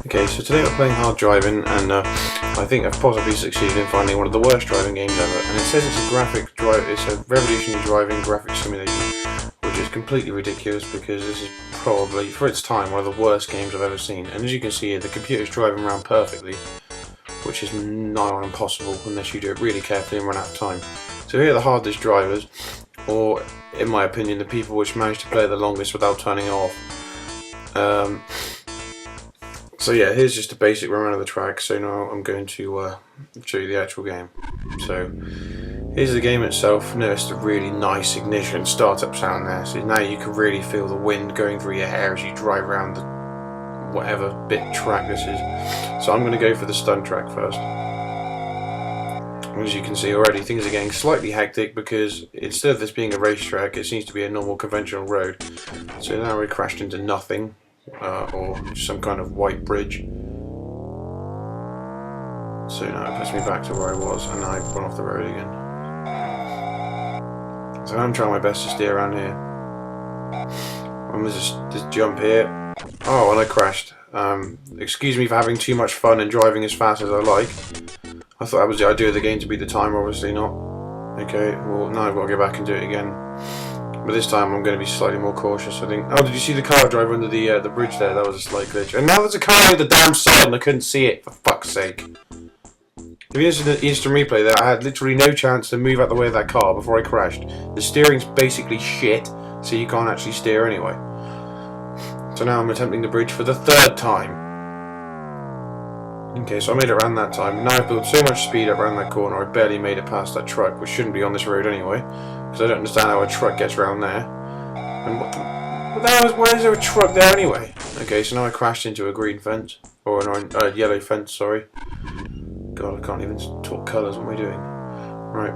Okay, so today we're playing hard driving, and I think I've possibly succeeded in finding one of the worst driving games ever. And it says it's a revolutionary driving graphic simulation, which is completely ridiculous because this is probably, for its time, one of the worst games I've ever seen. And as you can see here, the computer's driving around perfectly, which is nigh on impossible unless you do it really carefully and run out of time. So here are the hardest drivers, or in my opinion, the people which managed to play it the longest without turning it off. So yeah, here's just a basic run of the track. So now I'm going to show you the actual game. So here's the game itself. Notice the really nice ignition startup sound there. So now you can really feel the wind going through your hair as you drive around the whatever bit track this is. So I'm going to go for the stunt track first. As you can see already, things are getting slightly hectic because instead of this being a racetrack, it seems to be a normal conventional road. So now we crashed into nothing. Or some kind of white bridge. So now it puts me back to where I was, and now I've gone off the road again. So I'm trying my best to steer around here. And there's this jump here. Oh, and I crashed. Excuse me for having too much fun and driving as fast as I like. I thought that was the idea of the game, to beat the timer, obviously not. Okay, well now I've got to go back and do it again. But this time I'm going to be slightly more cautious, I think. Oh, did you see the car drive under the bridge there? That was a slight glitch. And now there's a car on the damn side and I couldn't see it, for fuck's sake. If you listen to the instant replay there, I had literally no chance to move out the way of that car before I crashed. The steering's basically shit, so you can't actually steer anyway. So now I'm attempting the bridge for the third time. Okay, so I made it around that time. Now I've built so much speed up around that corner, I barely made it past that truck, which shouldn't be on this road anyway. Because I don't understand how a truck gets around there. And why is there a truck there anyway? Okay, so now I crashed into a green fence. Or a yellow fence, sorry. God, I can't even talk colours, what am I doing? Right.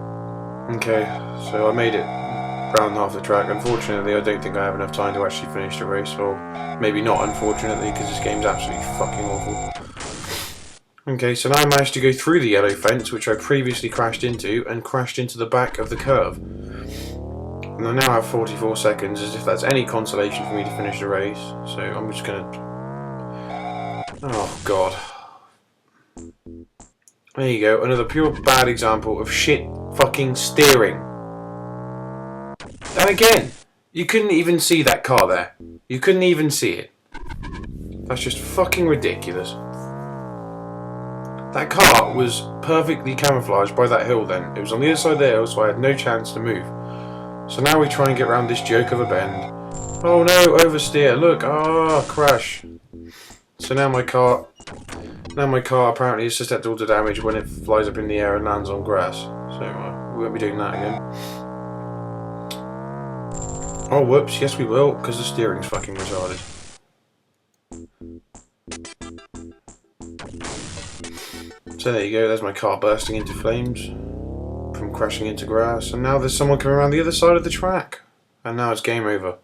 Okay, so I made it round half the track. Unfortunately, I don't think I have enough time to actually finish the race. Or maybe not, unfortunately, because this game's absolutely fucking awful. Okay, so now I managed to go through the yellow fence, which I previously crashed into, and crashed into the back of the curve. And I now have 44 seconds, as if that's any consolation for me to finish the race. So I'm just gonna... Oh, God. There you go, another pure bad example of shit fucking steering. And again, you couldn't even see that car there. You couldn't even see it. That's just fucking ridiculous. That car was perfectly camouflaged by that hill then. It was on the other side of the hill, so I had no chance to move. So now we try and get around this joke of a bend. Oh no, oversteer, look, crash. So now my car apparently is susceptible to damage when it flies up in the air and lands on grass. So we won't be doing that again. Oh whoops, yes we will, because the steering's fucking retarded. So there you go, there's my car bursting into flames from crashing into grass, and now there's someone coming around the other side of the track. And now it's game over.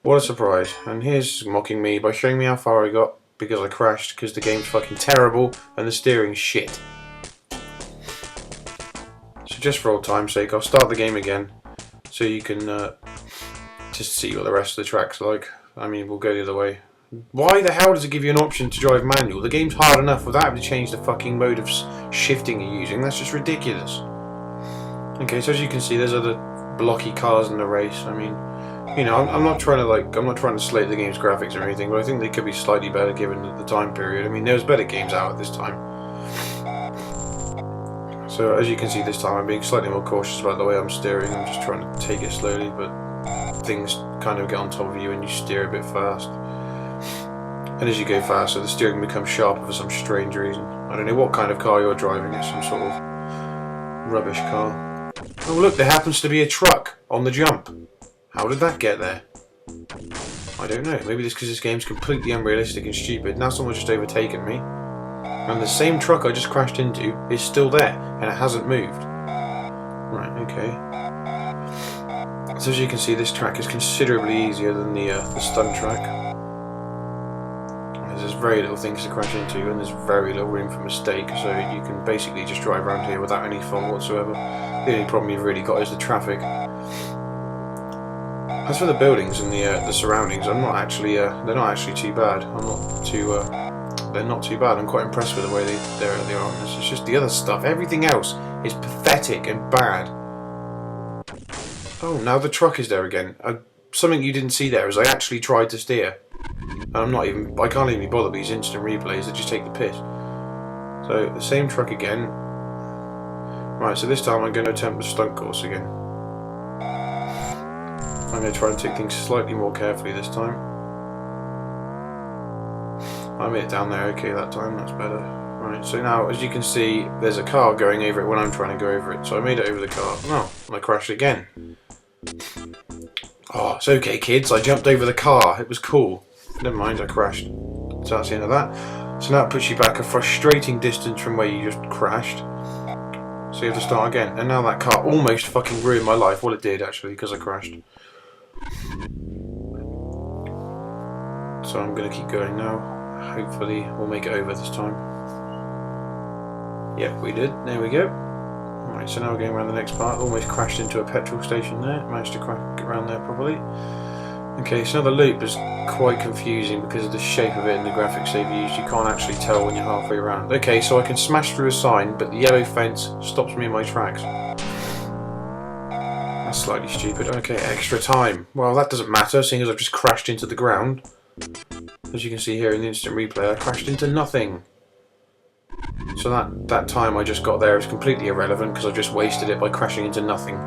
What a surprise. And here's mocking me by showing me how far I got because I crashed because the game's fucking terrible and the steering's shit. So just for old time's sake, I'll start the game again so you can just see what the rest of the track's like. I mean, we'll go the other way. Why the hell does it give you an option to drive manual? The game's hard enough without having to change the fucking mode of shifting you're using. That's just ridiculous. Okay, so as you can see, there's other blocky cars in the race. I mean, you know, I'm not trying to slate the game's graphics or anything, but I think they could be slightly better given the time period. I mean, there was better games out at this time. So as you can see, this time I'm being slightly more cautious about the way I'm steering. I'm just trying to take it slowly, but things kind of get on top of you and you steer a bit fast. And as you go faster, the steering becomes sharper for some strange reason. I don't know what kind of car you're driving. It's some sort of rubbish car. Oh look, there happens to be a truck on the jump. How did that get there? I don't know. Maybe it's because this game's completely unrealistic and stupid. Now someone's just overtaken me. And the same truck I just crashed into is still there, and it hasn't moved. Right, okay. So as you can see, this track is considerably easier than the stunt track. There's very little things to crash into, and there's very little room for mistake, so you can basically just drive around here without any fault whatsoever. The only problem you've really got is the traffic. As for the buildings and the surroundings, I'm not actually they're not actually too bad. They're not too bad. I'm quite impressed with the way they are on this. It's just the other stuff. Everything else is pathetic and bad. Oh, now the truck is there again. Something you didn't see there is I actually tried to steer. And I can't even be bothered with these instant replays that just take the piss. So, the same truck again. Right, so this time I'm going to attempt the stunt course again. I'm going to try and take things slightly more carefully this time. I made it down there okay that time, that's better. Right, so now, as you can see, there's a car going over it when I'm trying to go over it. So I made it over the car. Oh, and I crashed again. Oh, it's okay, kids. I jumped over the car. It was cool. Never mind, I crashed. So that's the end of that. So now it puts you back a frustrating distance from where you just crashed. So you have to start again. And now that car almost fucking ruined my life. Well, it did, actually, because I crashed. So I'm going to keep going now. Hopefully we'll make it over this time. Yep, we did. There we go. Right, so now we're going around the next part. Almost crashed into a petrol station there. Managed to get around there properly. Okay, so now the loop is quite confusing because of the shape of it and the graphics they've used. You can't actually tell when you're halfway around. Okay, so I can smash through a sign, but the yellow fence stops me in my tracks. That's slightly stupid. Okay, extra time. Well, that doesn't matter, seeing as I've just crashed into the ground. As you can see here in the instant replay, I crashed into nothing. So that time I just got there is completely irrelevant because I just wasted it by crashing into nothing.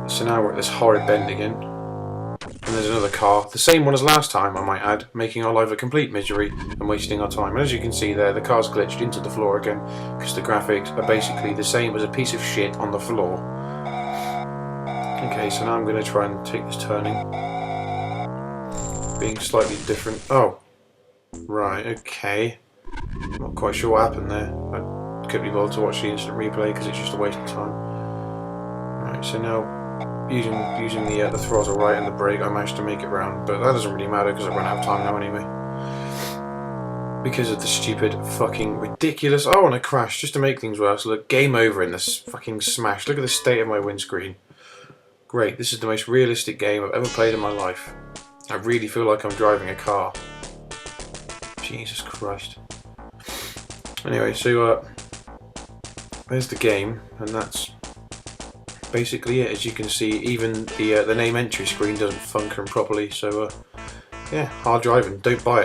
So now we're at this horrid bend again. And there's another car, the same one as last time I might add, making our life a complete misery and wasting our time. And as you can see there, the car's glitched into the floor again because the graphics are basically the same as a piece of shit on the floor. Okay, so now I'm going to try and take this turning. Being slightly different. Oh, right, okay. I'm not quite sure what happened there. I couldn't be bothered to watch the instant replay because it's just a waste of time. Right, so now using the throttle right and the brake, I managed to make it round, but that doesn't really matter because I run out of time now anyway. Because of the stupid, fucking ridiculous. Oh, and I crashed just to make things worse. Look, game over in this fucking smash. Look at the state of my windscreen. Great, this is the most realistic game I've ever played in my life. I really feel like I'm driving a car. Jesus Christ. Anyway, so there's the game, and that's basically it. As you can see, even the name entry screen doesn't function properly. So yeah, hard driving. Don't buy it.